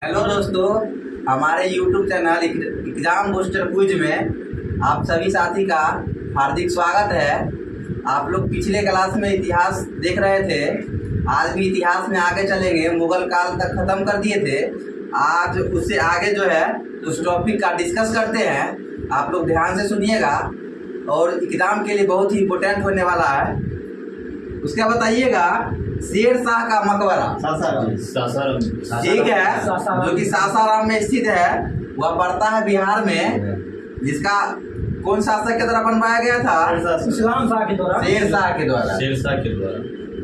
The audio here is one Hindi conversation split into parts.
हेलो दोस्तों, हमारे YouTube channel exam booster quiz में आप सभी साथी का हार्दिक स्वागत है। आप लोग पिछले क्लास में इतिहास देख रहे थे, आज भी इतिहास में आगे चलेंगे। मुगल काल तक खत्म कर दिए थे, आज उससे आगे जो है उस टॉपिक का डिस्कस करते हैं। आप लोग ध्यान से सुनिएगा और एग्जाम के लिए बहुत ही इम्पोर्टेंट होने वाला है। उसका बताइएगा, शेर शाह का मकबरा सासाराम ठीक है, जो कि सासाराम में स्थित है, वह पड़ता है बिहार में। जिसका कौन शासक के द्वारा बनवाया गया था? इस्लाम शाह के द्वारा। शेर शाह के द्वारा। शेरशाह के द्वारा।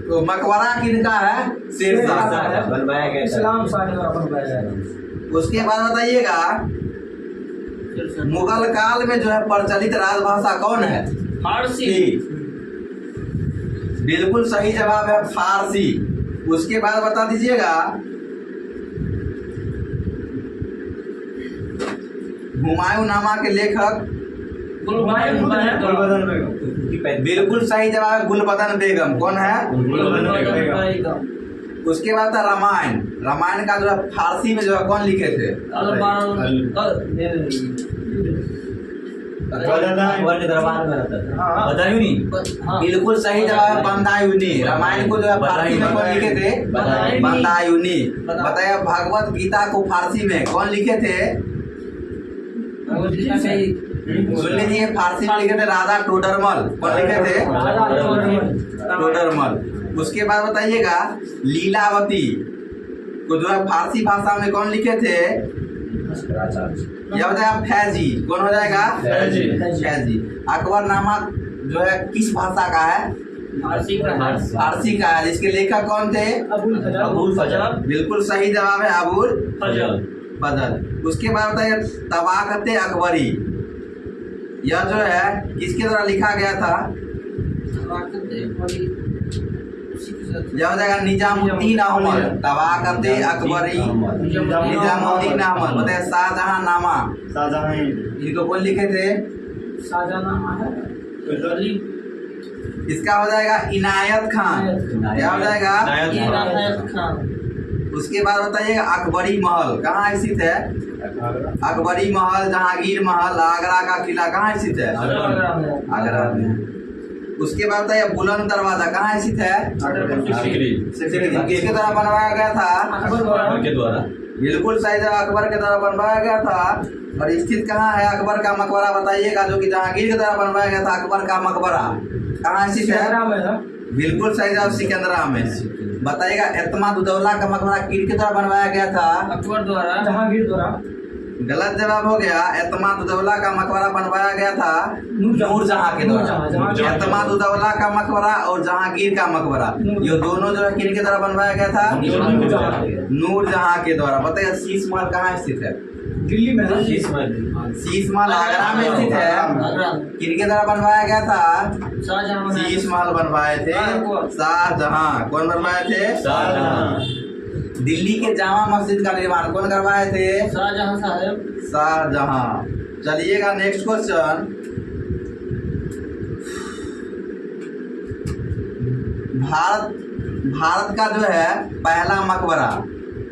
तो मकबरा किनका है? शेर शाह का बनवाया गया, इस्लाम शाह के द्वारा बनवाया गया। उसके बाद बताइएगा, मुगल काल में जो है प्रचलित राजभाषा कौन है? फारसी। बिल्कुल सही जवाब है फारसी। उसके बाद बता दीजिएगा, हुमायूं नामा के लेखक? बिल्कुल सही जवाब है गुलबदन बेगम। कौन है? उसके बाद था रामायण। रामायण का जो है फारसी में जो है कौन लिखे थे? दरबार में रहता था। बदायूनी। बिल्कुल सही जवाब है बदायूनी। रामायण को जो है फारसी में कौन लिखे थे? बदायूनी। बताइए, भगवत गीता को फारसी में कौन लिखे थे? सुन लीजिए, फारसी में लिखे थे राजा टोडरमल। कौन लिखे थे? टोडरमल। उसके बाद बताइएगा, लीलावती को जो है फारसी भाषा में कौन लिखे थे? यह हो जाएगा फैजी। कौन हो जाएगा? फैजी। अकबरनामा जो है किस भाषा का है? फारसी का है। इसके लेखक कौन थे? अबुल फजल। बिल्कुल सही जवाब है अबुल फजल। उसके बाद बताइए, तबाकत अकबरी, यह जो है किसके द्वारा लिखा गया था? यह हो जाएगा निजामुद्दीन अहमद। तबाकत अकबरी निजामुद्दीन अहमद। बताइए, शाहजहां नामा, इनको कौन लिखे थे? इसका हो जाएगा इनायत खान। क्या हो जाएगा? इनायत खान। उसके बाद बताइएगा, अकबरी महल कहाँ स्थित है? अकबरी महल, जहांगीर महल, आगरा का किला कहाँ स्थित है? आगरा में। उसके बाद बताइए, बुलंद दरवाजा कहाँ स्थित है? किसके द्वारा बनवाया गया था? अकबर के द्वारा। बिल्कुल सही जवाब, अकबर के द्वारा बनवाया गया था। और स्थित कहाँ है अकबर का मकबरा? बताइएगा, जो कि जहांगीर के द्वारा बनवाया गया था अकबर का मकबरा कहाँ स्थित है? बिल्कुल सही जवाब, सिकंदरा में। बताइएगा, एतमाद-उद-दौला का मकबरा किसके द्वारा बनवाया गया था? अकबर द्वारा, जहांगीर द्वारा। गलत जवाब हो गया। एतमाद-उद-दौला का मकबरा बनवाया गया था नूरजहां के द्वारा। एतमाद-उद-दौला का मकबरा और जहांगीर का मकबरा, ये दोनों जो है किनके द्वारा बनवाया गया था? नूरजहां के द्वारा। बताइए, शीश महल कहाँ स्थित है? दिल्ली में है। शीश महल आगरा में स्थित है। किनके द्वारा बनवाया गया था? शीश महल बनवाए थे शाहजहां। कौन बनवाए थे? शाहजहां। दिल्ली के जामा मस्जिद का निर्माण कौन करवाए थे? शाहजहां साहब। शाहजहां। चलिएगा, नेक्स्ट क्वेश्चन। भारत का जो है पहला मकबरा,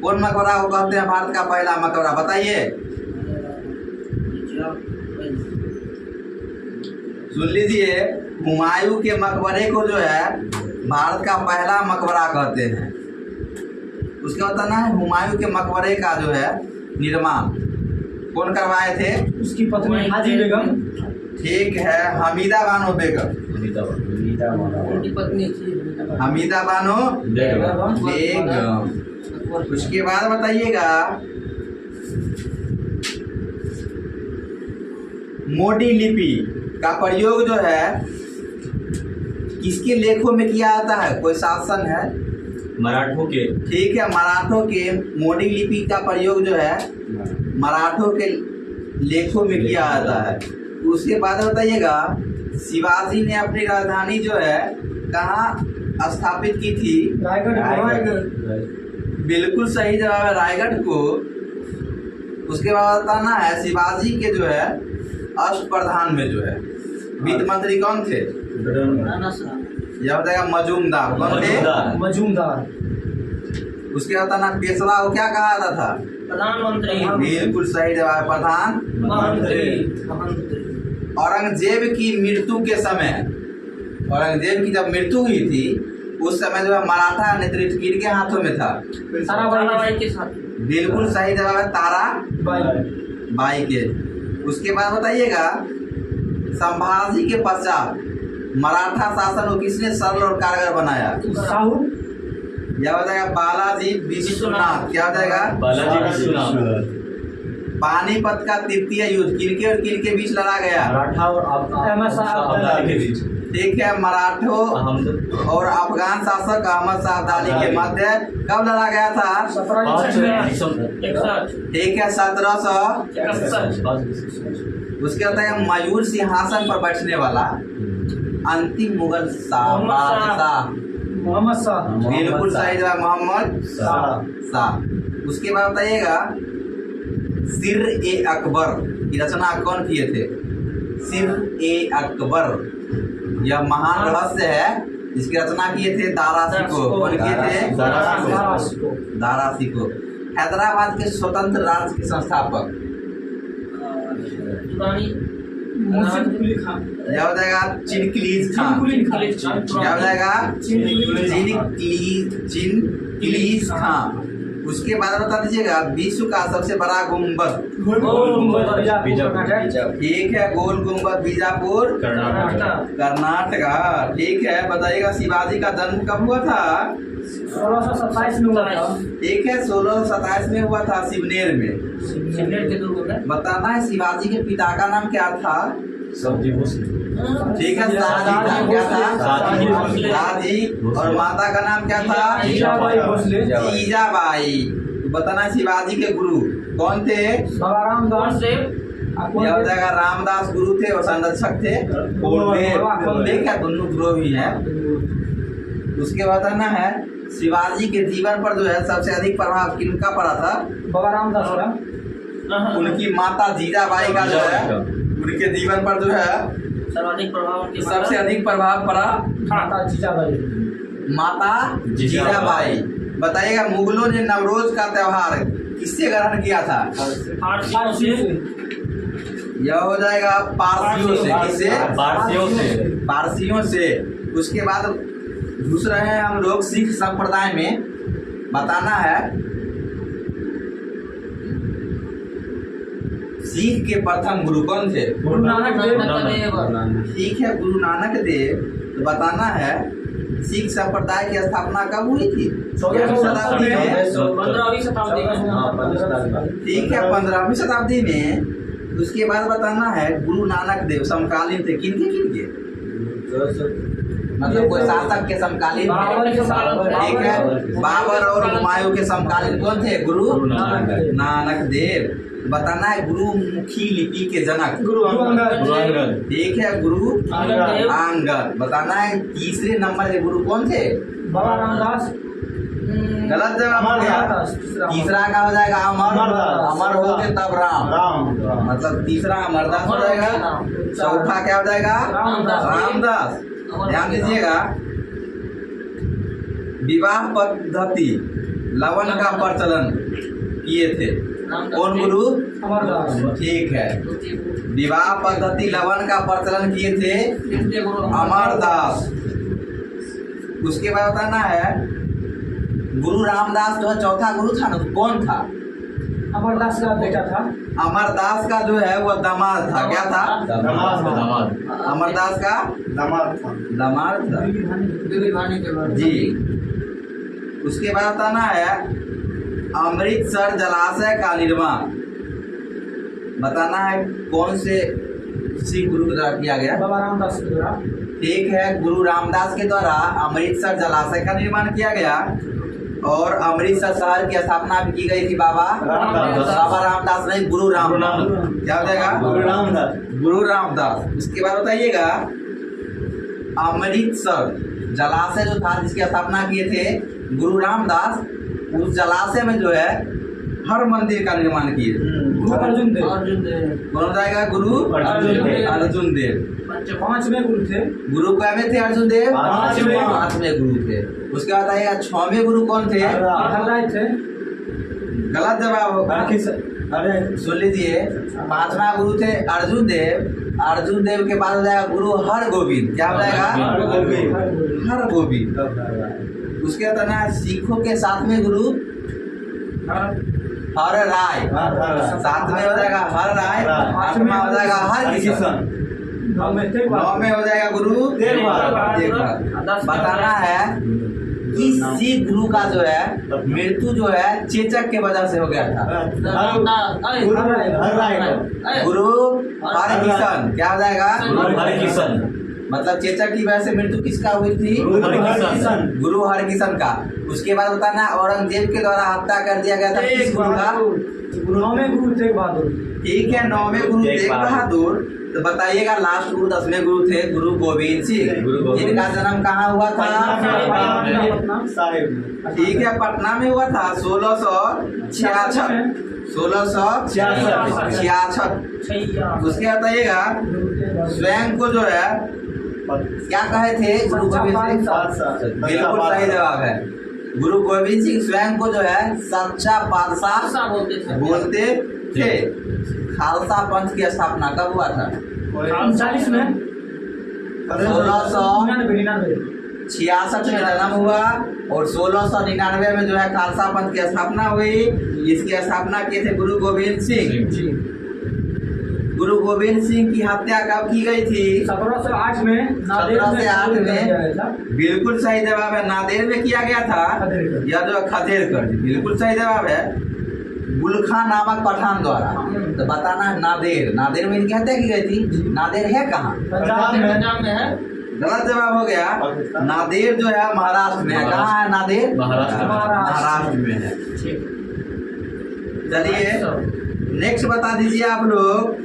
कौन मकबरा को कहते हैं? भारत का पहला मकबरा बताइए। सुन लीजिए, हुमायूं के मकबरे को जो है भारत का पहला मकबरा कहते हैं। उसका बताना है, हुमायूं के मकबरे का जो है निर्माण कौन करवाए थे? उसकी पत्नी हाजी बेगम। ठीक है, हमीदा बानो बेगम। उनकी पत्नी थी हमीदा बानो बेगम। उसके बाद बताइएगा, मोडी लिपि का प्रयोग जो है किसके लेखों में किया जाता है? कोई शासन है? मराठों के। ठीक है, मराठों के मोडी लिपि का प्रयोग जो है मराठों के लेखों में किया जाता है। उसके बाद बताइएगा, शिवाजी ने अपनी राजधानी जो है कहाँ स्थापित की थी? रायगढ़। बिल्कुल सही जवाब है, रायगढ़ को। उसके बाद बताना है, शिवाजी के जो है अष्टप्रधान में जो है वित्त मंत्री कौन थे? यह हो जाएगा मजूमदार। कौन थे? मजूमदार। उसके बाद ना पेशवा को क्या कहा जाता था? प्रधानमंत्री बिल्कुल सही जवाब, प्रधानमंत्री। औरंगजेब की मृत्यु के समय, औरंगजेब की जब मृत्यु हुई थी उस समय जो है मराठा नेतृत्व किनके हाथों में था? ताराबाई के साथ। बिल्कुल सही जवाब है, ताराबाई के। उसके बाद बताइएगा, संभाजी के पश्चात मराठा शासन को किसने सरल और कारगर बनाया? साहू। यह हो जाएगा बालाजी विश्वनाथ। क्या हो जाएगा? बालाजी विश्वनाथ। पानीपत का तृतीय युद्ध किनके और किनके बीच लड़ा गया? मराठा और अब्दाली के बीच। ठीक है, मराठों और अफगान शासक अहमद शाह अब्दाली के मध्य कब लड़ा गया था? 1761। ठीक है, 1761। उसके बाद है मयूर सिंहासन पर बैठने वाला अंतिम मुगल बादशाह? मोहम्मद शाह। बिल्कुल सही जवाब, मोहम्मद शाह। उसके बाद बताइएगा, सिर ए अकबर की रचना कौन किए थे? सिर ए अकबर, यह महान रहस्य है, इसकी रचना किए थे दारा शिकोह। कौन किए थे? दारा शिकोह। हैदराबाद के स्वतंत्र राज्य के संस्थापक? यह हो जाएगा चिनक्लीज खान। क्या हो जाएगा? चिनक्लीज खान। उसके बाद बता दीजिएगा, विश्व का सबसे बड़ा गुंबद? ठीक है, गोल गुंबद बीजापुर कर्नाटका। ठीक है, बताइएगा शिवाजी का जन्म कब हुआ था? 1627 में हुआ था। ठीक है, 1627 में हुआ था, शिवनेर में। बताना है शिवाजी के पिता का नाम क्या था? ठीक है, शाहजी था। क्या था? शाहजी। और माता का नाम क्या था? जीजाबाई। बताना है शिवाजी के गुरु कौन थे? बाबा रामदास। यह हो जाएगा, रामदास गुरु थे और संरक्षक थे कुलदेव। ठीक है, दोनों गुरु ही है। उसके बाद बताना है, शिवाजी के जीवन पर जो है सबसे अधिक प्रभाव किनका पड़ा था? बाबा रामदास का। उनकी माता जीजाबाई का जो है, उनके जीवन पर जो है सर्वाधिक प्रभाव सबसे अधिक प्रभाव पड़ा माता जीजाबाई। माता जीजाबाई। बताइएगा, मुगलों ने नवरोज का त्योहार किससे ग्रहण किया था? यह हो जाएगा पारसियों से। किससे? पारसियों से। उसके बाद घुस रहे हैं हम लोग सिख संप्रदाय में। बताना है, सिख के प्रथम गुरु कौन थे? गुरु नानक देव। ठीक है, गुरु नानक देव। तो बताना है, सिख संप्रदाय की स्थापना कब हुई थी? 15वीं शताब्दी में। 15वीं शताब्दी में। ठीक है, 15वीं शताब्दी में। उसके बाद बताना है, गुरु नानक देव समकालीन थे किनके? मतलब कोई शासक के समकालीन? ठीक है, बाबर और हुमायूं के समकालीन कौन थे? गुरु नानक देव। बताना है, गुरुमुखी लिपि के जनक? गुरु अंगद। ठीक है, गुरु अंगद। बताना है, तीसरे नंबर के गुरु कौन थे? बाबा रामदास। गलत जवाब हो गया। तीसरा का हो जाएगा अमर। अमर हो गए तब राम। मतलब तीसरा अमरदास हो जाएगा। चौथा क्या हो जाएगा? रामदास। ध्यान दीजिएगा, विवाह पद्धति लवन का प्रचलन किए थे कौन गुरु? अमरदास। ठीक है, विवाह पद्धति लवन का प्रचलन किए थे अमरदास। उसके बाद बताना है, गुरु रामदास जो है चौथा गुरु था ना, कौन था? अमरदास का बेटा था। अमरदास का जो है वो दामाद था। क्या था? दामाद। अमरदास का दामाद था। जी। उसके बाद बताना है, अमृतसर जलाशय का निर्माण बताना है कौन से सिख गुरु द्वारा किया गया? बाबा रामदास के द्वारा। ठीक है, गुरु रामदास के द्वारा अमृतसर जलाशय का निर्माण किया गया और अमृतसर शहर की स्थापना भी की गई थी बाबा रामदास नहीं, गुरु रामदास। क्या हो जाएगा? गुरु रामदास। उसके बाद बताइएगा, अमृतसर जलाशय जो था जिसकी स्थापना किए थे गुरु रामदास, उस जलाशय में जो है हर मंदिर का निर्माण किए। अर्जुन देव। कौन हो जाएगा? गुरु अर्जुन देव। 5वें गुरु थे। गुरु क्या थे? अर्जुन देव 5वें गुरु थे। उसके बाद आएगा 6वें गुरु कौन थे? हरराय थे। गलत जवाब होगा। अरे सुन लीजिए, पांचवा गुरु थे अर्जुन देव। अर्जुन देव के बाद हो जाएगा गुरु हर गोविंद। क्या हो जाएगा? हर गोविंद। उसके बाद ना सिखों के सातवें गुरु हर राय। सातवें हो जाएगा हर राय। आठवां हो जाएगा हर किशन। नौ में हो जाएगा गुरु तेग बहादुर। बताना है कि सिख गुरु का जो है मृत्यु जो है चेचक के वजह से हो गया था। गुरु हर किशन। क्या हो जाएगा? हर किशन। मतलब चेचक की वजह से मृत्यु किसका हुई थी? गुरु हर किशन का। उसके बाद बताना औरंगजेब के द्वारा हत्या कर दिया गया था किस गुरु का? नौवें गुरु तेग बहादुर। ठीक है, नौवें गुरु तेग बहादुर। तो बताइएगा लास्ट गुरु 10वें गुरु थे गुरु गोविंद सिंह, जिनका जन्म कहाँ हुआ था? ठीक है, पटना में हुआ था 1666। 1666। उसके बताइएगा स्वयं को जो है क्या कहे थे गुरु गोविंद सिंह? बिल्कुल सही जवाब है। गुरु गोविंद सिंह स्वयं को जो है सच्चा बादशाह बोलते थे। खालसा पंथ की स्थापना कब हुआ था? 39 में। 1666 में जन्म हुआ और 1699 में जो है खालसा पंथ की स्थापना हुई। इसकी स्थापना किए थे गुरु गोविंद सिंह। गुरु गोविंद सिंह की हत्या कब की गई थी? 1708 में। 1708 में। बिल्कुल सही जवाब है। नादेर में किया गया था या जो खदेरकर। बिल्कुल सही जवाब है। गुलखा नामक पठान द्वारा। तो बताना है नादेर। नादेर में इनकी हत्या की गई थी। नादेर है कहाँ? पंजाब में है। गलत जवाब हो गया। नादेर जो है महाराष्ट्र में है। कहाँ है नादेर? महाराष्ट्र में है। चलिए नेक्स्ट बता दीजिए आप लोग।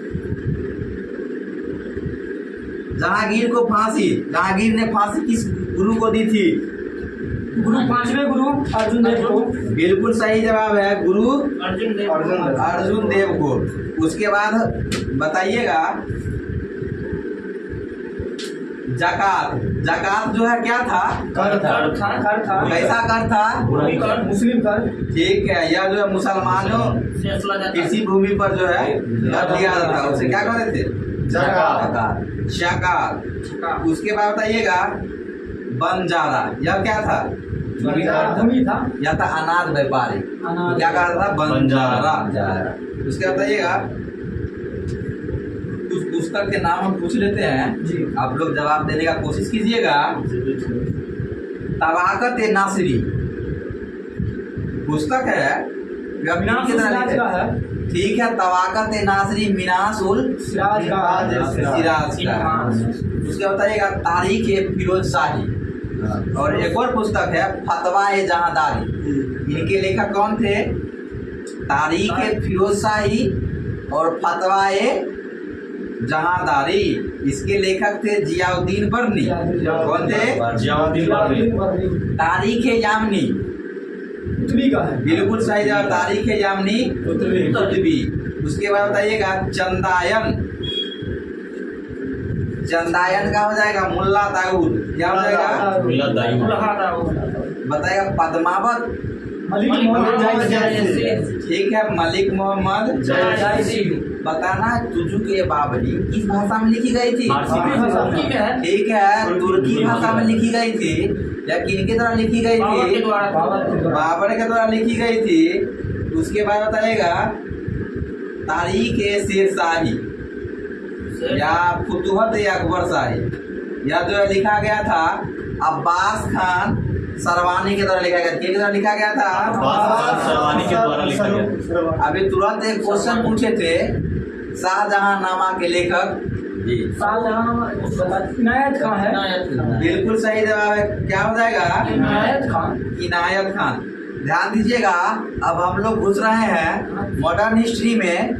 जहांगीर को फांसी, जहांगीर ने फांसी किस गुरु को दी थी? गुरु पांचवें गुरु अर्जुन देव को। बिल्कुल सही जवाब है, गुरु अर्जुन देव को। उसके बाद बताइएगा जकात। जकात जो है क्या था? कर था। कैसा कर था? मुस्लिम कर। ठीक है, यह जो है मुसलमानों किसी भूमि पर जो है कर दिया जाता है, उसे क्या कहते थे? जकात। शकात। उसके बाद बताइएगा बंजारा। यह क्या था? भूमि था। या था अनाज व्यापारी। अनाज। क्या कहा था? बंजारा। उसके बताइएगा कुछ पुस्तक के नाम हम पूछ लेते हैं जी। आप लोग जवाब देने का कोशिश कीजिएगा। तबाकत ए नासिरी पुस्तक है। सिराज का है। ठीक है, तबाकत ए नासिरी मिनास उल सिराज का। सिराज का। उसके बताइएगा तारीख ए फिरोज शाही। और एक और पुस्तक है फतवा ए जहांदारी। इनके लेखक कौन थे? तारीख ए फिरोज शाही और फतवा ए जहांदारी। इसके लेखक थे जियाउद्दीन बर्नी। कौन थे? जियाउद्दीन। तारीख ए यामनी उत्तरी का है। बिल्कुल सही जवाब, तारीख ए यामनी उत्तरी। उसके बाद बताइएगा चंदायन। चंदायन का हो जाएगा मुल्ला दाऊद। क्या हो जाएगा? बताएगा पद्मावत। मलिक मोहम्मद जैसी। ठीक है, मलिक मोहम्मद जैसी। बताना तुजु के बाबरी किस भाषा में लिखी गई थी? ठीक है, तुर्की भाषा में लिखी गई थी या किनके द्वारा लिखी गई थी? बाबर के द्वारा लिखी गई थी। उसके बाद बताइएगा तारीख ए शेरशाही या फुतुहत ए अकबर शाही। यह जो है लिखा गया था अब्बास खान सरवानी के द्वारा लिखा गया। किसके द्वारा लिखा गया था? सरवानी के द्वारा लिखा गया। अभी तुरंत एक क्वेश्चन पूछे थे शाहजहां नामा के लेखक जी। इनायत खान है। बिल्कुल सही जवाब है। क्या हो जाएगा? इनायत खान। इनायत खान। ध्यान दीजिएगा, अब हम लोग घुस रहे हैं मॉडर्न हिस्ट्री में।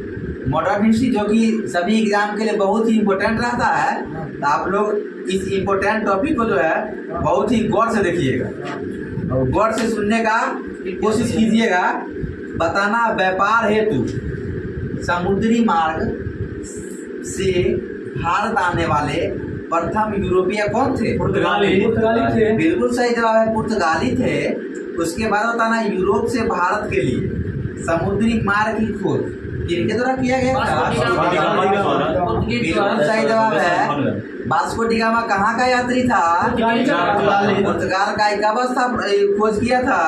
मॉडर्न हिस्ट्री जो कि सभी एग्जाम के लिए बहुत ही इम्पोर्टेंट रहता है। तो आप लोग इस इम्पोर्टेंट टॉपिक को जो है बहुत ही गौर से देखिएगा और गौर से सुनने का कोशिश कीजिएगा। बताना व्यापार हेतु समुद्री मार्ग से भारत आने वाले प्रथम यूरोपीय कौन थे? पुर्तगाली थे। बिल्कुल सही जवाब है, पुर्तगाली थे। उसके बाद बताना यूरोप से भारत के लिए समुद्री मार्ग की खोज किनके द्वारा किया गया था? बिल्कुल सही जवाब है। वास्को डी गामा कहाँ का यात्री था? पुर्तगाल का। कब खोज किया था?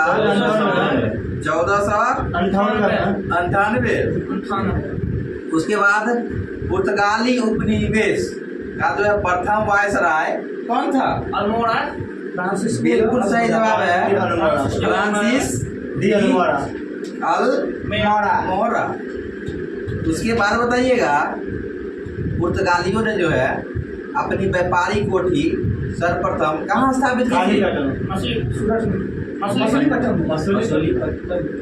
1498। उसके बाद पुर्तगाली उपनिवेश का जो है प्रथम वायसराय कौन था? अल्मोड़ा। फ्रांसिस। बिल्कुल सही जवाब है, फ्रांसिस डी अल्मोड़ा। उसके बाद बताइएगा पुर्तगालियों ने जो है अपनी व्यापारिक कोठी सर्वप्रथम कहाँ स्थापित की थी?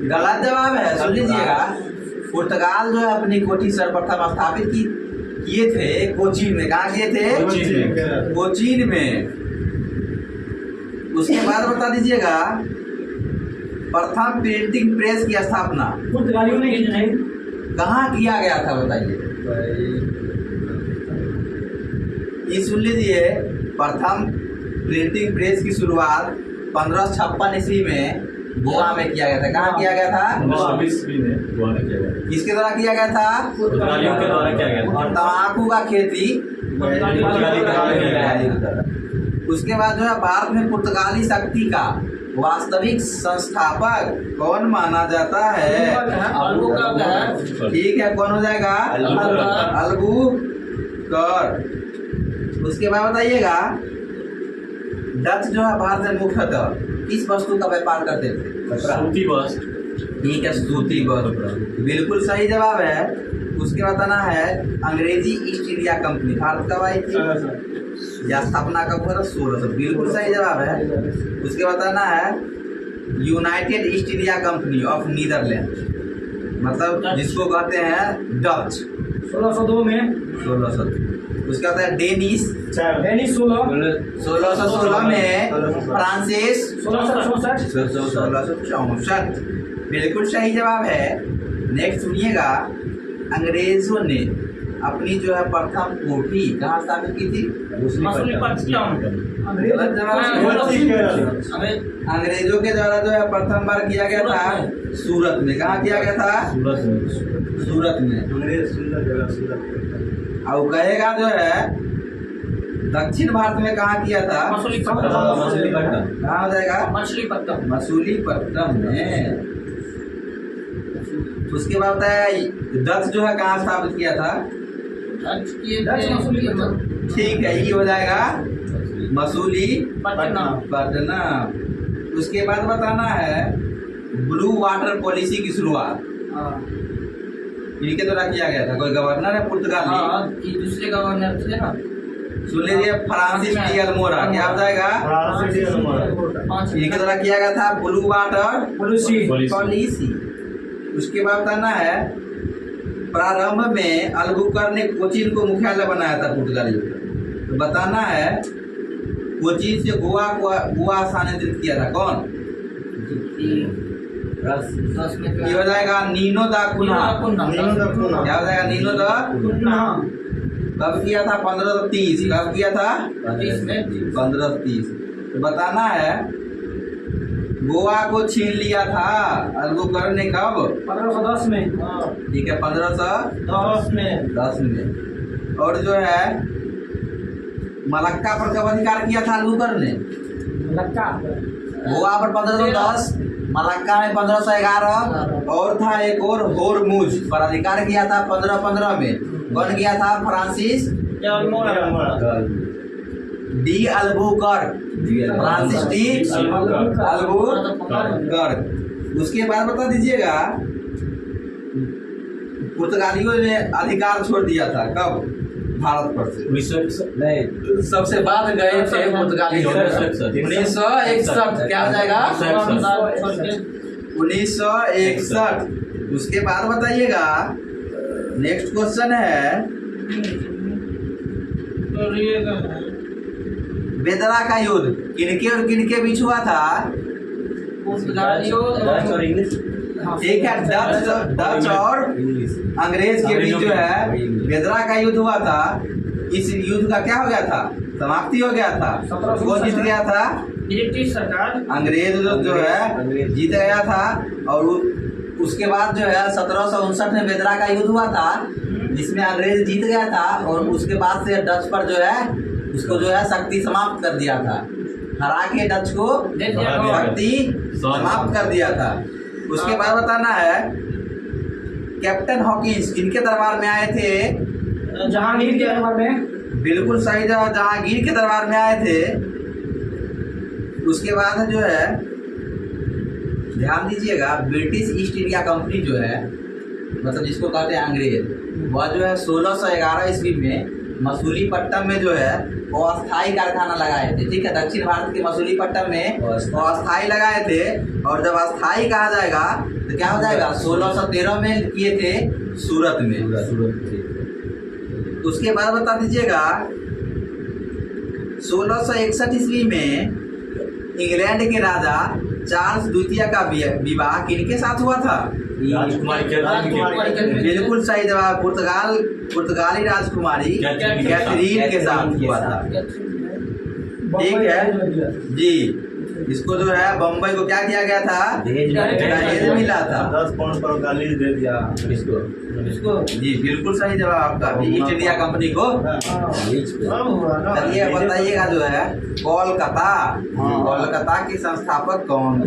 गलत जवाब है, सुन लीजिएगा। पुर्तगाल जो है अपनी कोठी सर्वप्रथम स्थापित किए थे कोचीन में। कहाँ किए थे? कोचीन में। उसके बाद बता दीजिएगा प्रथम प्रिंटिंग प्रेस की स्थापना पुर्तगालियों ने की नहीं, कहाँ किया गया था? बताइए। ये सुन लीजिए, प्रथम प्रिंटिंग प्रेस की शुरुआत 1556 ईस्वी में गोवा में किया गया था। कहाँ किया गया था? किसके द्वारा किया गया था? पुर्तगालियों के द्वारा किया गया था। तंबाकू का खेती। उसके बाद जो है भारत में पुर्तगाली शक्ति का वास्तविक संस्थापक कौन माना जाता है? ठीक है, कौन हो जाएगा? अल्बुकर्क। उसके बाद बताइएगा डच जो है भारत में मुख्यतः किस वस्तु का व्यापार करते थे? सूती वस्त्र। ठीक है, सूती वस्त्र। बिल्कुल सही जवाब है। उसके बताना है अंग्रेजी ईस्ट इंडिया कंपनी भारत कब आई थी या स्थापना कब हुआ? 1600। बिल्कुल सही जवाब है। उसके बताना है United East India Company of Netherland, मतलब जिसको कहते हैं डच, 1602 में। 1600। उसके बाद है डेनिश 1616 में। फ्रांसिस 1664। 1664। बिल्कुल सही जवाब है। नेक्स्ट सुनिएगा, अंग्रेजों ने अपनी जो है प्रथम कोठी कहाँ स्थापित की थी? गलत जवाब है। अंग्रेजों के द्वारा जो है प्रथम बार किया गया था सूरत में। कहाँ किया गया था? सूरत में। और कहेगा जो है दक्षिण भारत में कहाँ किया था? कहाँ हो जाएगा? मछलीपट्टनम में। उसके बाद बताया डच जो है कहाँ स्थापित किया था? ठीक है, ये हो जाएगा मसूलीपट्टनम। उसके बाद बताना है ब्लू वाटर पॉलिसी की शुरुआत इनके द्वारा किया गया था। कोई गवर्नर है पुर्तगाली? दूसरे गवर्नर थे ना, सुन लीजिए, फ्रांसिस डी अल्मोड़ा। क्या हो जाएगा? इनके द्वारा किया गया था ब्लू वाटर पॉलिसी। उसके बाद बताना है प्रारंभ में अल्बुकर्क ने कोचीन को मुख्यालय बनाया था पुर्तगालियों का। तो बताना है कोचीन से गोवा स्थानांतरित किया था कौन? ये हो जाएगा नीनो दा कुन्हा। क्या हो जाएगा? नीनो दा कुन्हा। कब किया था? 1530। कब किया था? 1530। तो बताना है गोवा को छीन लिया था अल्बुकर्क ने कब? 1510 में। ठीक है, 1510 में। और जो है मलक्का पर कब अधिकार किया था अल्बुकर्क ने? गोवा पर 1510, मलक्का में 1511, और था एक और होरमुज पर अधिकार किया था 1515 में। कौन किया था? Francis de Albuquerque. Francis de Albuquerque. उसके बाद बता दीजिएगा पुर्तगालियों ने अधिकार छोड़ दिया था कब भारत पर से? नहीं, सबसे बाद गए थे पुर्तगाली 1961। क्या हो जाएगा? 1961। उसके बाद बताइएगा नेक्स्ट क्वेश्चन है बेदरा का युद्ध किनके और किनके बीच हुआ था? ठीक है, डच और अंग्रेज के बीच जो है बेदरा का युद्ध हुआ था। इस युद्ध का क्या हो गया था? समाप्ति हो गया था। कौन जीत गया था? ब्रिटिश सरकार। अंग्रेज जो है जीत गया था। और उसके बाद जो है 1759 में बेदरा का युद्ध हुआ था, जिसमें अंग्रेज जीत गया था, और उसके बाद से डच पर जो है उसको जो है शक्ति समाप्त कर दिया था, हरा के डच को शक्ति समाप्त कर दिया था। उसके बाद बताना है कैप्टन हॉकिंस इनके दरबार में आए थे, जहांगीर के दरबार में। बिल्कुल सही जवाब, जहांगीर के दरबार में आए थे। उसके बाद जो है ध्यान दीजिएगा, ब्रिटिश ईस्ट इंडिया कंपनी जो है, मतलब जिसको कहते हैं अंग्रेज, वह जो है 1611 ईस्वी में मसूलीपट्टनम में जो है वो अस्थायी कारखाना लगाए थे। ठीक है, दक्षिण भारत के मसूलीपट्टनम में वो अस्थायी लगाए थे, और जब अस्थायी कहा जाएगा तो क्या हो जाएगा, 1613 में किए थे सूरत में। उसके बाद बता दीजिएगा 1661 ईस्वी में इंग्लैंड के राजा चार्ल्स द्वितीय का विवाह किनके साथ हुआ था? राजकुमारी कैथरीन बिल्कुल सही जवाब, पुर्तगाली राजकुमारी कैथरीन के साथ हुआ था। ठीक है जी। इसको जो है बम्बई को क्या किया गया था? दहेज मिला था। 10 पाउंड पर गाली दे दिया इसको। जी बिल्कुल सही जवाब आपका, ईस्ट इंडिया कंपनी को। चलिए बताइएगा जो है कोलकाता के संस्थापक कौन थे?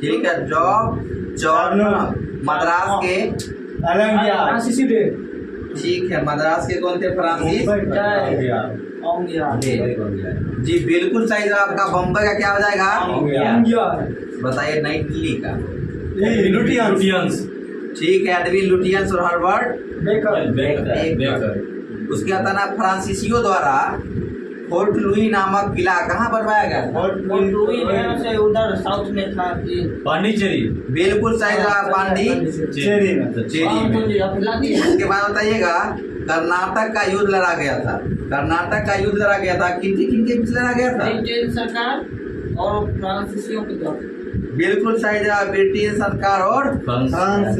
ठीक है, जॉर्ज मद्रास के। ठीक है, मद्रास के कौन थे? फ्रांसिस। जी बिल्कुल सही जवाब आपका, बम्बई का क्या हो जाएगा? बताइए नई दिल्ली का। लुटियंस। ठीक है, एडविन लुटियंस और हर्बर्ट बेकर। उसके बाद ना फ्रांसीसियों द्वारा फोर्ट लुई नामक किला कहाँ बनवाया गया था? उधर साउथ में था। पांडिचेरी। बिल्कुल सही जवाब, पांडिचेरी में। उसके बाद बताइएगा कर्नाटक का युद्ध लड़ा गया था। कर्नाटक का युद्ध लड़ा गया था, किनके बीच लड़ा गया था? ब्रिटिश सरकार और फ्रांसीसियों के द्वारा। बिल्कुल सही जवाब, ब्रिटिश सरकार और फ्रांस।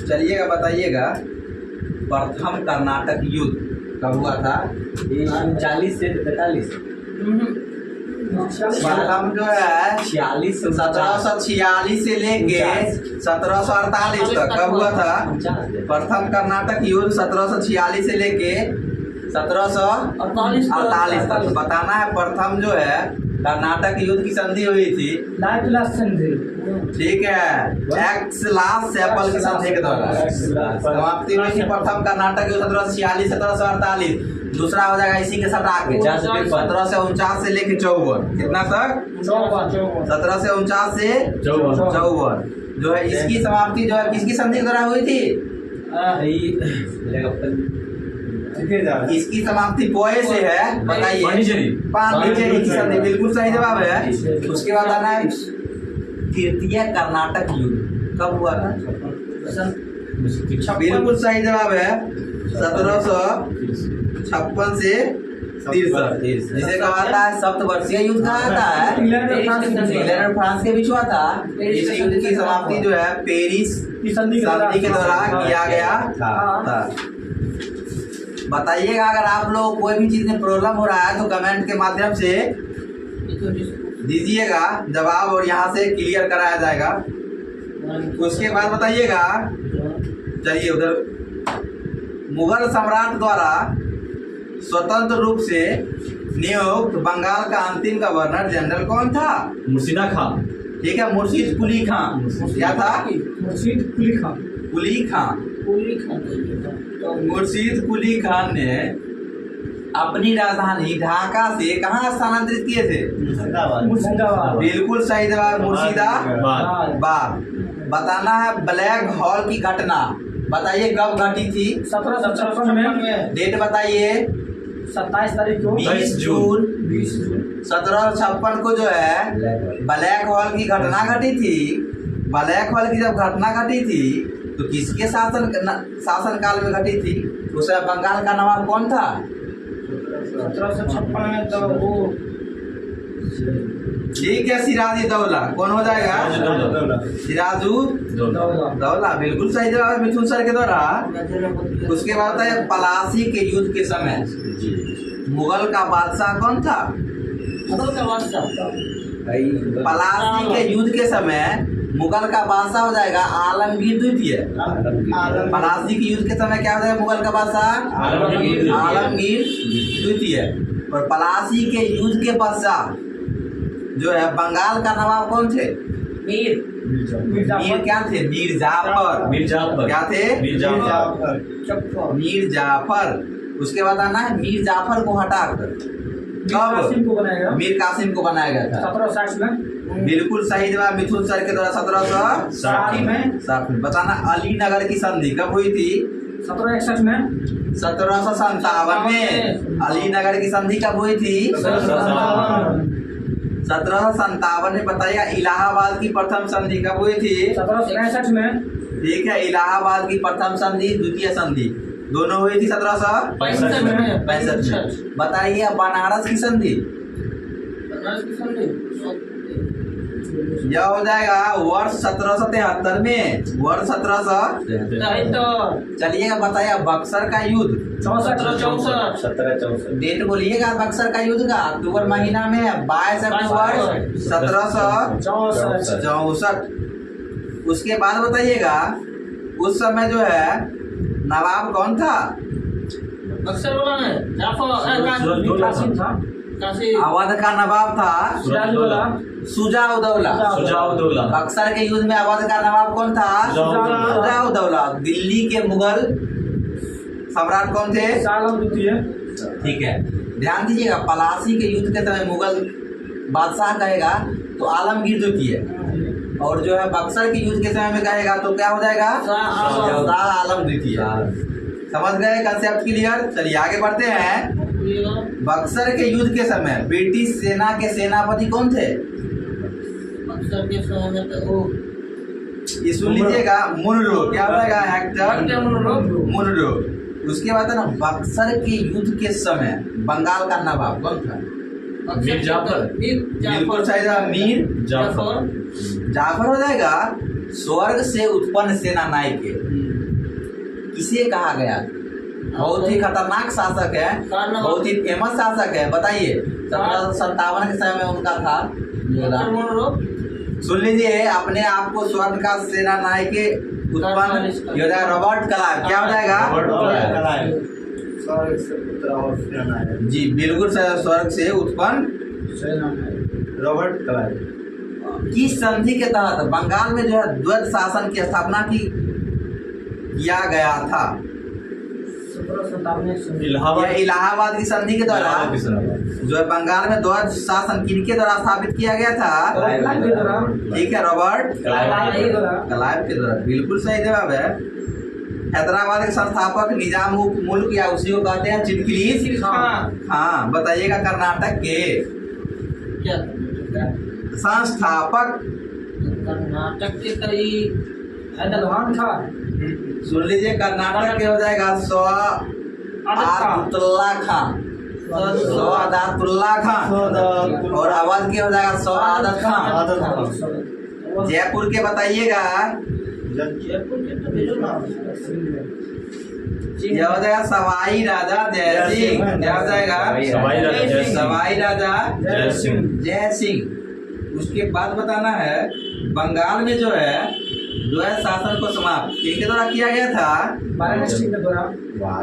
चलिएगा बताइएगा प्रथम कर्नाटक युद्ध कब हुआ था? 40 से 43। प्रथम जो है 1746 से लेके 1748 तक कब हुआ था? प्रथम कर्नाटक युद्ध 1746 से लेके 1748 तक। बताना है प्रथम जो है कर्नाटक युद्ध की संधि हुई थी। ठीक है, एक्स लास्ट सेपल की संधि के द्वारा समाप्ति हुई थी प्रथम कर्नाटक युद्ध 1746 1748। दूसरा हो जाएगा इसी के साथ आके 1749 से लेके 54। कितना तक? 1749 से 54 जो है इसकी समाप्ति जो है किसकी संधि के द्वारा हुई थी? इसकी समाप्ति पोए से है। बताइए। पांडिचेरी की संधि। बिल्कुल सही जवाब है। उसके बाद आना है तृतीय कर्नाटक युद्ध कब हुआ था? बिल्कुल सही जवाब है 1756 से 63, जिसे कहा जाता है सप्तवर्षीय युद्ध कहा जाता है। इंग्लैंड और फ्रांस के बीच हुआ था। इस युद्ध की समाप्ति जो है पेरिस संधि के द्वारा किया गया था। बताइएगा अगर आप लोग कोई भी चीज में प्रॉब्लम हो रहा है तो कमेंट के माध्यम से दीजिएगा जवाब, और यहाँ से क्लियर कराया जाएगा। उसके बाद बताइएगा, चलिए उधर मुगल सम्राट द्वारा स्वतंत्र रूप से नियुक्त बंगाल का अंतिम गवर्नर जनरल कौन था? मुर्शिदा खान। ठीक है, मुर्शीद कुली खान। क्या था? मुर्शीद कुली खान। कुली खान। मुर्शीद कुली खान ने अपनी राजधानी ढाका से कहाँ स्थानांतरित किए थे? मुर्शिदाबाद। बिल्कुल सही जवाब, मुर्शिदाबाद। बताना है ब्लैक हॉल की घटना, बताइए कब घटी थी? 1756 में। डेट बताइए। 27 तारीख को। 20 जून 1756 को जो है ब्लैक हॉल की घटना घटी थी। ब्लैक हॉल की जब घटना घटी थी तो किसके शासन काल में घटी थी? उस बंगाल का नवाब कौन था? 1756 में तो वो ठीक है, सिराज दौला। कौन हो जाएगा? सिराजू दौला। बिल्कुल सही जवाब मिथुन सर के द्वारा। उसके बाद है पलासी के युद्ध के समय मुगल का बादशाह कौन था? पलासी के युद्ध के समय मुगल का बादशाह हो जाएगा आलमगीर द्वितीय। पलासी के युद्ध के समय क्या हो जाएगा मुगल का बादशाह आलमगीर द्वितीय। और पलासी के युद्ध के पश्चात जो है बंगाल का नवाब कौन थे? मीर क्या थे? मीर जाफर। क्या थे? मीर जाफर। उसके बाद आना है मीर जाफर को हटाकर मीर कासिम को बनाया गया था 1760 में। बिल्कुल सही जवाब मिथुन सर के द्वारा 1760 में। बताना अली नगर की संधि कब हुई थी? 1761 में। 1757 में। अली नगर की संधि कब हुई थी? 1757 में। बताइएगा इलाहाबाद की प्रथम संधि कब हुई थी? 1765 में। ठीक है, इलाहाबाद की प्रथम संधि द्वितीय संधि दोनों हुई थी 1765 में। बताइए बनारस की संधि यह हो जाएगा वर्ष 1773 में। वर्ष 1773। चलिएगा बताइए बक्सर का युद्ध 1764। डेट बोलिएगा बक्सर का युद्ध का। अक्टूबर महीना में 22 अक्टूबर 1764। उसके बाद बताइएगा उस समय जो है नवाब कौन था? अक्सर बोला है कासिम था। अवध का नवाब था सुजाउद्दौला। बक्सर के युद्ध में अवध का नवाब कौन था? सुजाउद्दौला। दिल्ली के मुगल सम्राट कौन थे? ठीक है, ध्यान दीजिएगा पलासी के युद्ध के समय मुगल बादशाह कहेगा तो आलमगीर द्वितीय, और जो है बक्सर के युद्ध के समय में कहेगा तो क्या हो जाएगा? शाह आलम द्वितीय। समझ गए कंसेप्ट क्लियर? चलिए आगे बढ़ते हैं। बक्सर के युद्ध के समय ब्रिटिश सेना के सेनापति कौन थे? बक्सर के समय में तो ये सुन लीजिएगा मुनरो। क्या हो जाएगा? Hector Munro. उसके बाद है ना बक्सर के युद्ध के समय बंगाल का नवाब कौन था? मीर जाफर। बिल्कुल सही जवाब मीर जाफर हो जाएगा। स्वर्ग से उत्पन्न सेना नायक किसे कहा गया? बहुत ही खतरनाक शासक है, बहुत ही फेमस शासक है। बताइए 1757 के समय में उनका था। सुन लीजिए अपने आप को स्वर्ग का सेना नायक उत्पन्न हो जाएगा रॉबर्ट क्लाइव। क्या हो जाएगा? जी बिल्कुल स्वर्ग से उत्पन्न रॉबर्ट क्लाइव। किस संधि के तहत बंगाल में जो है द्वैत शासन की स्थापना किया गया था? इलाहाबाद की संधि के द्वारा जो है बंगाल में द्वैत शासन किनके द्वारा स्थापित किया गया था? ठीक है, रॉबर्ट क्लाइव के द्वारा। बिल्कुल सही जवाब है। हैदराबाद के संस्थापक निजाम मुल्क या उसी को कहते हैं चिनकिलीस हाँ। बताइएगा कर्नाटक के संस्थापक कर्नाटक के करीब हैदराबाद था। सुन लीजिए कर्नाटक के हो जाएगा सवादुल्ला खान। और अवध के हो जाएगा सवादत खान। जयपुर के बताइएगा यह हो जाएगा सवाई राजा जय सिंह। क्या हो जाएगा? सवाई राजा जय सिंह। उसके बाद बताना है बंगाल में जो है द्वैत शासन को समाप्त किसके द्वारा किया गया था?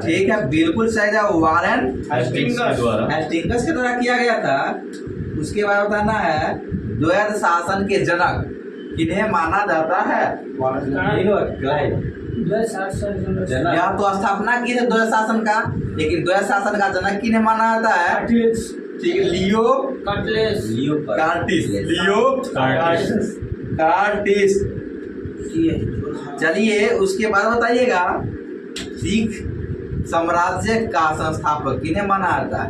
ठीक है, बिल्कुल सही जवाब वारेन हेस्टिंग्स के द्वारा किया गया था। उसके बाद बताना है द्वैत शासन के जनक किन्हें माना जाता है? यह तो स्थापना की है द्वैत शासन का, लेकिन द्वैत शासन का जनक किन्हें माना जाता है? ठीक है, लियो कार्टिस। चलिए उसके बाद बताइएगा सिख साम्राज्य का संस्थापक किन्हें माना जाता है?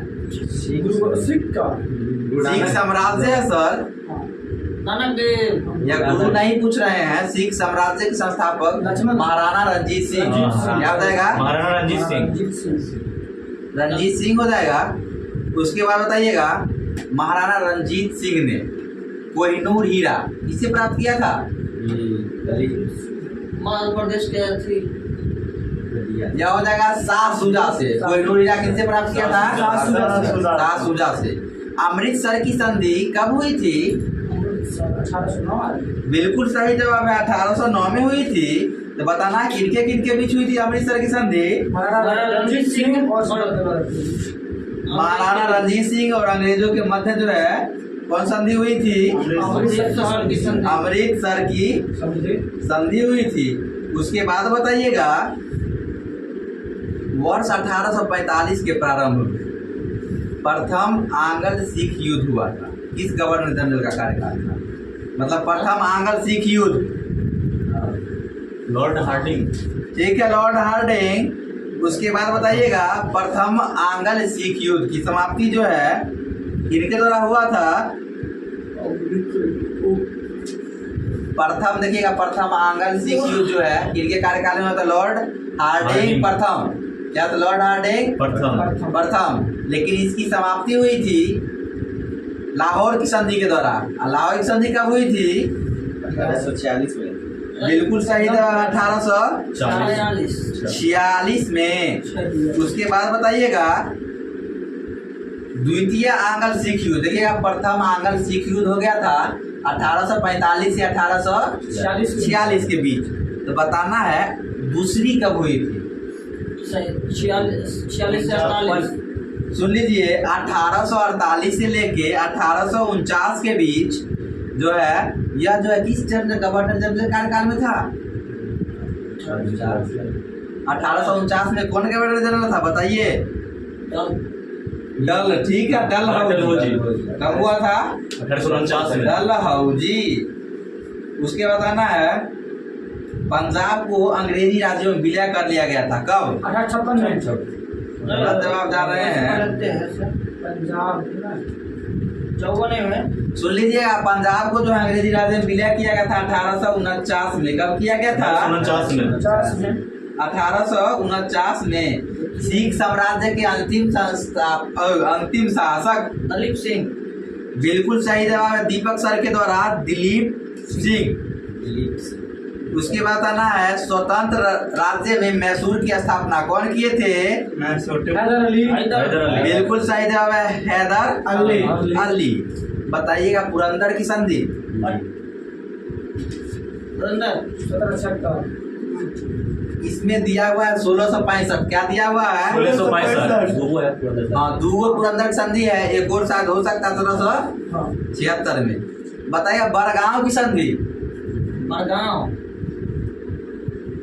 सिख साम्राज्य है सर, या गुरु नहीं पूछ रहे हैं। सिख साम्राज्य के संस्थापक महाराणा रंजीत सिंह। क्या हो जाएगा? महाराणा रंजीत सिंह हो जाएगा। उसके बाद बताइएगा महाराणा रंजीत सिंह ने कोहिनूर हीरा किससे प्राप्त किया था? मध्य प्रदेश के यह हो जाएगा शाह शुजा से। कोहिनूर हीरा किससे प्राप्त किया था? शाह शुजा से। अमृतसर की संधि कब हुई थी? 1809 बिल्कुल सही जवाब है, 1809 में हुई थी। तो बताना किनके किनके बीच हुई थी अमृतसर की संधि? महाराणा रणजीत सिंह और महाराणा रणजीत सिंह और अंग्रेजों के मध्य जो है कौन संधि हुई थी? अमृतसर की संधि। अमृतसर की संधि हुई थी। उसके बाद बताइएगा वर्ष 1845 के प्रारंभ में प्रथम आंग्ल सिख युद्ध हुआ था। किस गवर्नर जनरल का कार्यकाल था? मतलब प्रथम आंग्ल सिख युद्ध। Lord Hardinge. ठीक है, लॉर्ड हार्डिंग। उसके बाद बताइएगा प्रथम आंग्ल सिख युद्ध की समाप्ति जो है किनके द्वारा हुआ था? प्रथम देखिएगा प्रथम आंग्ल सिख युद्ध जो है किनके कार्यकाल में हुआ था? लॉर्ड हार्डिंग प्रथम। क्या था? लॉर्ड हार्डिंग प्रथम। लेकिन इसकी समाप्ति हुई थी लाहौर की संधि के द्वारा। लाहौर की संधि कब हुई थी? 1846 में। बिल्कुल सही था, 46 1846 में। उसके बाद बताइएगा द्वितीय आंग्ल सिख युद्ध। देखिएगा प्रथम आंग्ल सिख युद्ध हो गया था 1845 से 1846 के बीच। तो बताना है दूसरी कब हुई थी? 46 से 48। सुन लीजिए 1848 से लेके 1849 के बीच जो है यह जो है किस गवर्नर जनरल कार्यकाल में था? 1849 में कौन गवर्नर जनरल था बताइए? डल। ठीक है, डल हाउजी। कब हुआ था? 1849 में। डल हाउजी। उसके बताना है पंजाब को अंग्रेजी राज्यों में विलय कर लिया गया था। कब? 1856 में। गलत जवाब जा रहे हैं। पंजाब 54 में। सुन लीजिएगा पंजाब को जो है अंग्रेजी राज्य में विलय किया गया था 1849 में। कब किया गया था? 1849 में। 50 में। 1849 में। सिख साम्राज्य के अंतिम शासक दलीप सिंह। बिल्कुल सही जवाब है दीपक सर के द्वारा दिलीप सिंह। उसके बाद आना है स्वतंत्र राज्य में मैसूर की स्थापना कौन किए थे? हैदर अली। बिल्कुल सही जवाब है हैदर अली। बताइएगा पुरंदर की संधि। इसमें दिया हुआ है 1665। क्या दिया हुआ है? 1665। हाँ, दूगो पुरंदर की संधि है। एक और शायद हो सकता है 1776 में। बताइएगा बड़गांव की संधि। बड़गांव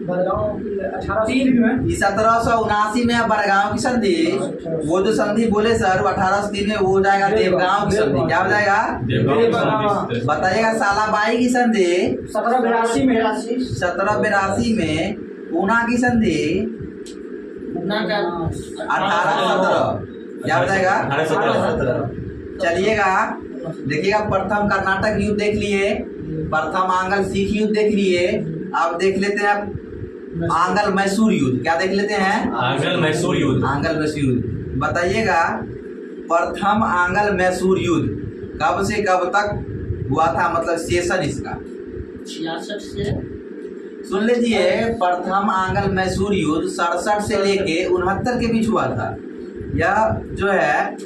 1803 में। 1779 में है बड़गांव की संधि। वो जो संधि बोले सर 1803 में वो हो जाएगा देवगांव की संधि। क्या हो जाएगा? देवगांव। बताइएगा सालाबाई की संधि 1782 में। 1782 में। पूना की संधि 1817। क्या हो जाएगा? 1817। चलिएगा देखिएगा प्रथम कर्नाटक युद्ध देख लिए, प्रथम आंग्ल सिख युद्ध देख लिए। अब देख लेते हैं आंग्ल मैसूर युद्ध। क्या देख लेते हैं? आंग्ल मैसूर युद्ध। आंग्ल मैसूर युद्ध। बताइएगा प्रथम आंग्ल मैसूर युद्ध कब से कब तक हुआ था? मतलब सेशन इसका 66 से। सुन लीजिए प्रथम आंग्ल मैसूर युद्ध 67 से लेके 69 के बीच हुआ था। यह जो है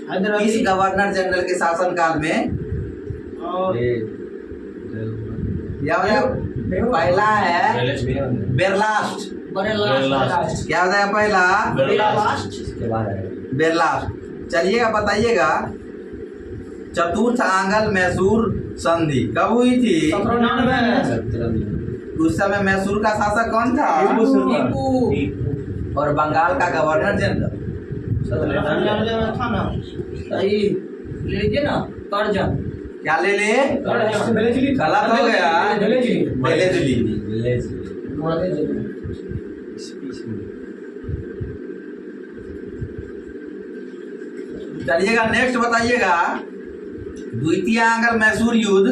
इस गवर्नर जनरल के शासनकाल में। पहला है बेरलास्ट। क्या हो जाएगा पहला? बेरलास्ट। चलिएगा बताइएगा चतुर्थ आंग्ल मैसूर संधि कब हुई थी? 1799। उस समय मैसूर का शासक कौन था? और बंगाल का गवर्नर जनरल 1799 में था ना। सही लीजिए ना कर्जन। क्या ले ले? गलत हो गया। चलिएगा नेक्स्ट बताइएगा द्वितीय आंग्ल मैसूर युद्ध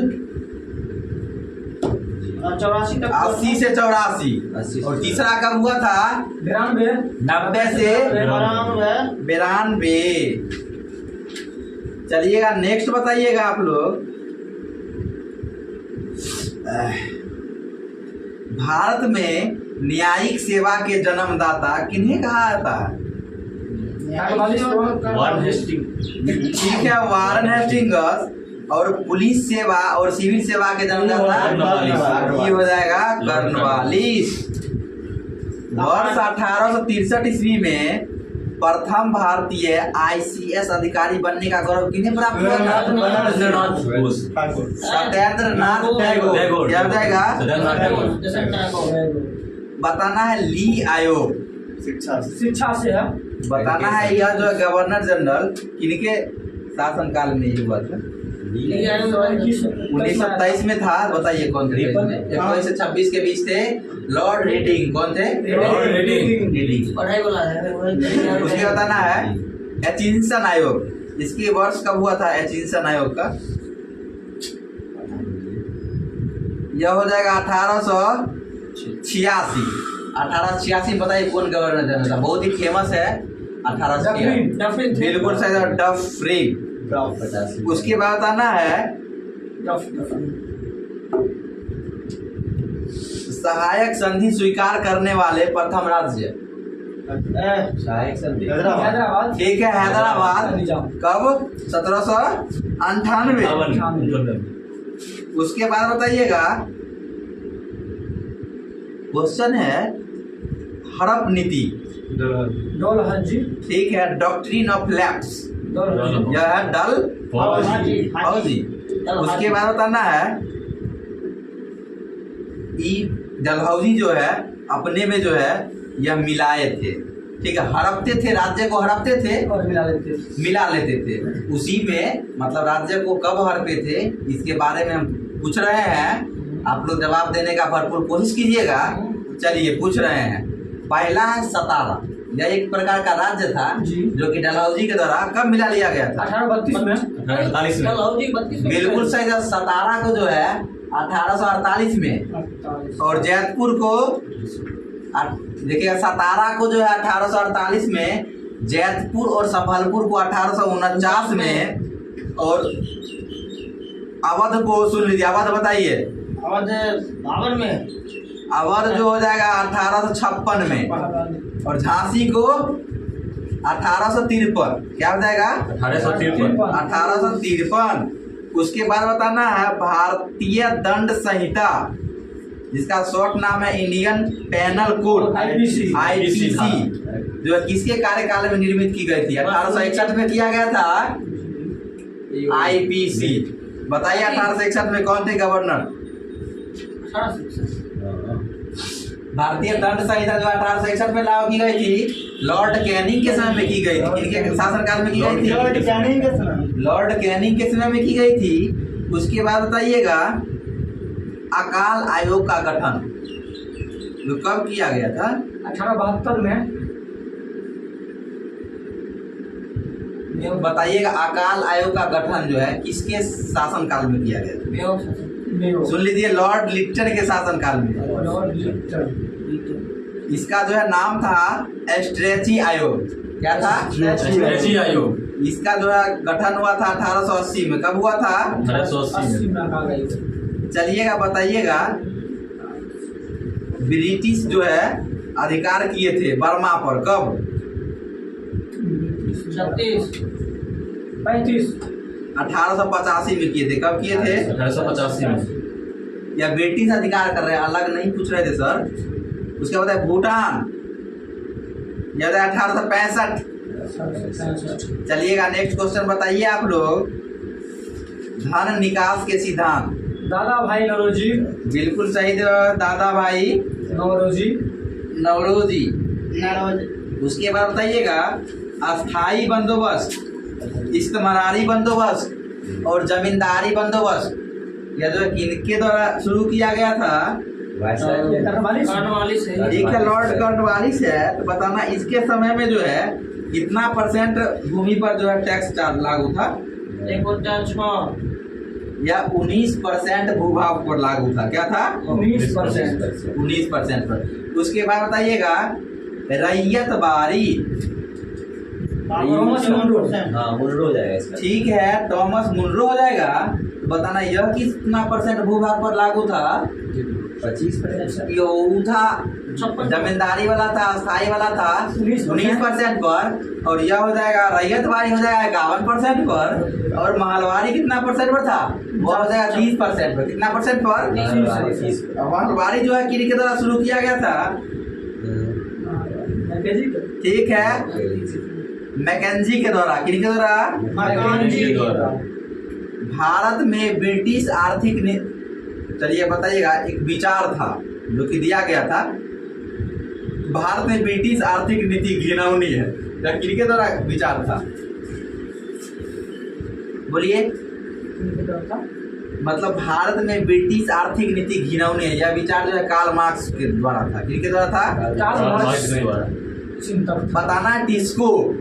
84 तक 80 से 84। और तीसरा कब हुआ था? 90 से 92। चलिएगा नेक्स्ट बताइएगा आप लोग भारत में न्यायिक सेवा के जन्मदाता किन्हें कहा जाता है? वारन हेस्टिंग। ठीक है, वारन हेस्टिंग्स। और पुलिस सेवा और सिविल सेवा के जनगणना ये हो जाएगा कर्नवालिस। वर्ष 1863 ईस्वी में प्रथम भारतीय ICS अधिकारी बनने का गौरव किन्हें प्राप्त हुआ था? रविंद्रनाथ घोष। सत्येंद्र नाथ टैगोर। क्या हो जाएगा? बताना है ली आयोग। शिक्षा से है। बताना है यह जो गवर्नर जनरल किनके शासनकाल में ही हुआ था? 1927 में था। बताइए कौन थे? 21 से 26 के बीच थे। Lord reading. कौन थे? Lord reading. पढ़ाई वाला है। उसके बताना है एचिंसन आयोग। इसकी वर्ष कब हुआ था एचिंसन आयोग का? यह हो जाएगा 1886। 1886 बताइए कौन गवर्नर जनरल था? बहुत ही फेमस है 1886। बिल्कुल सही। डफरिन। उसके बाद बताना है सहायक संधि स्वीकार करने वाले प्रथम राज्य। हैदराबाद। ठीक है, हैदराबाद। कब? 1798। उसके बाद बताइएगा क्वेश्चन है हड़प नीति। डलहौजी। ठीक है, डॉक्ट्रिन ऑफ लैप्स। यह है डलहौजी। उसके बाद बताना है डलहौजी जो है अपने में जो है यह मिलाए थे। ठीक है, हड़पते थे, राज्य को हड़पते थे और मिला लेते थे। उसी में मतलब राज्य को कब हड़पे थे इसके बारे में हम पूछ रहे हैं। आप लोग जवाब देने का भरपूर कोशिश कीजिएगा। चलिए पूछ रहे हैं। पहला है सतारा। यह एक प्रकार का राज्य था जो कि डलहौजी के द्वारा कब मिला लिया गया था? 1832 में। 1848 में। बिल्कुल सही। सतारा को जो है 1848 में और जैतपुर को देखिएगा सतारा को जो है 1848 में, जैतपुर और संभलपुर को 1849 में और अवध को सुन लीजिए। अवध बताइए। अवध 52 में। अवध जो हो जाएगा 1856 में और झांसी को 1853। क्या हो जाएगा? 1853। उसके बाद बताना है भारतीय दंड संहिता जिसका शॉर्ट नाम है इंडियन पेनल कोड IPC जो है किसके कार्यकाल में निर्मित की गई थी? 1861 में किया गया था IPC। बताइए 1861 में कौन थे गवर्नर? भारतीय दंड संहिता जो 1861 में लागू की गई थी लॉर्ड कैनिंग के समय में की गई थी। किनके शासनकाल में की गई थी? लॉर्ड कैनिंग के समय में की गई थी। उसके बाद बताइएगा अकाल आयोग का गठन जो कब किया गया था? 1872 में। बताइएगा अकाल आयोग का गठन जो है किसके शासनकाल में किया गया था? सुन लीजिए, लॉर्ड लिट्टन के शासनकाल में। इसका जो है नाम था स्ट्रेची आयोग। क्या था? स्ट्रेची आयोग। इसका जो है गठन हुआ था 1880 में। कब हुआ था? 1880 में। चलिएगा बताइएगा ब्रिटिश जो है अधिकार किए थे बर्मा पर कब? 1885 में किए थे। कब किए थे? 1885 में। या ब्रिटिश अधिकार कर रहे हैं, अलग नहीं पूछ रहे थे सर। उसके बाद है भूटान। यह 1865। चलिएगा नेक्स्ट क्वेश्चन बताइए आप लोग। धन निकास के सिद्धांत। दादा भाई नौरोजी। बिल्कुल सही जवाब, दादा भाई नौरोजी। उसके बाद बताइएगा अस्थाई बंदोबस्त, इस्तेमारी बंदोबस्त और जमींदारी बंदोबस्त यह जो किनके द्वारा शुरू किया गया था? ठीक है, लॉर्ड कर्नवालिस है। तो बताना इसके समय में जो है कितना % भूमि पर जो है टैक्स चार्ज लागू था? 1/6 या 19% भूभाग पर लागू था। क्या था? 19% पर। उसके बाद बताइएगा रैयत बारी। मुनरो जाएगा इसका। ठीक है, थॉमस मुनरो हो जाएगा। बताना यह कितना % भूभाग पर लागू था? 25%। यह था जमींदारी वाला था, अस्थाई वाला था 19% पर, और यह हो जाएगा रैयतवाड़ी हो जाएगा 51% पर, और महलवारी कितना परसेंट पर था, वो हो जाएगा 30% पर। कितना परसेंट पर? महलवारी जो है किन के द्वारा शुरू किया गया था? ठीक है, मैकेंजी के द्वारा। किन के द्वारा? के द्वारा। भारत में ब्रिटिश आर्थिक चलिए बताइएगा, एक विचार था जो कि दिया गया था, भारत में ब्रिटिश आर्थिक नीति घिनौनी है, किनके द्वारा विचार था? बोलिए। मतलब भारत में ब्रिटिश आर्थिक नीति घिनौनी है, यह विचार जो है कार्ल मार्क्स के द्वारा था। किनके द्वारा था? बताना है टिस्को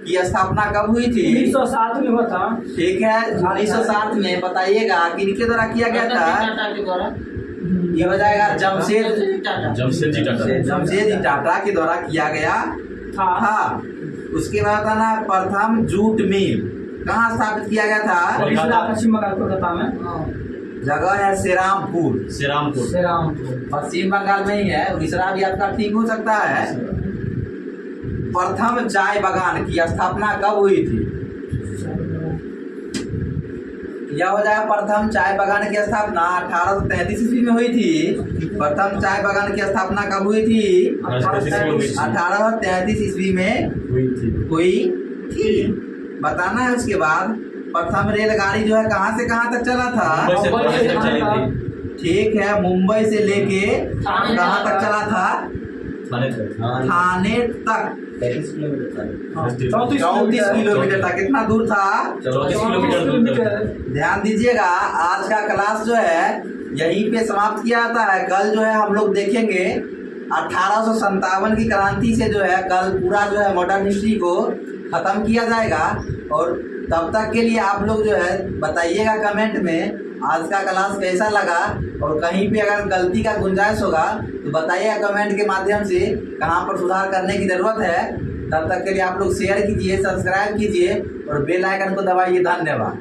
की स्थापना कब हुई थी? 1907 में हुआ था। ठीक है, 1907 में। बताइएगा किनके द्वारा किया गया था? ये हो जाएगा जमशेदजी टाटा के द्वारा किया गया था। उसके बाद बताना प्रथम जूट मिल कहाँ स्थापित किया गया था? पश्चिम बंगाल कोलकाता में। जगह है श्रीरामपुर। श्रीरामपुर पश्चिम बंगाल में ही है। उड़ीसा भी आपका ठीक हो सकता है। प्रथम चाय बागान की स्थापना कब हुई थी? यह हो जाएगा प्रथम चाय बागान की स्थापना 1833 ईस्वी में हुई थी। प्रथम चाय बागान की स्थापना कब हुई थी? 1833 ईस्वी में हुई थी। बताना है। उसके बाद प्रथम रेलगाड़ी जो है कहाँ से कहाँ तक चला था? ठीक है, मुंबई से लेके कहाँ तक चला था? थाने तक। 34 किलोमीटर तक। कितना दूर था? 34 किलोमीटर। ध्यान दीजिएगा, आज का क्लास जो है यहीं पे समाप्त किया जाता है। कल जो है हम लोग देखेंगे 1857 की क्रांति से जो है कल पूरा जो है मॉडर्न हिस्ट्री को खत्म किया जाएगा। और तब तक के लिए आप लोग जो है बताइएगा कमेंट में आज का क्लास कैसा लगा, और कहीं पे अगर गलती का गुंजाइश होगा तो बताइएगा कमेंट के माध्यम से कहाँ पर सुधार करने की ज़रूरत है। तब तक के लिए आप लोग शेयर कीजिए, सब्सक्राइब कीजिए और बेल आइकन को दबाइए। धन्यवाद।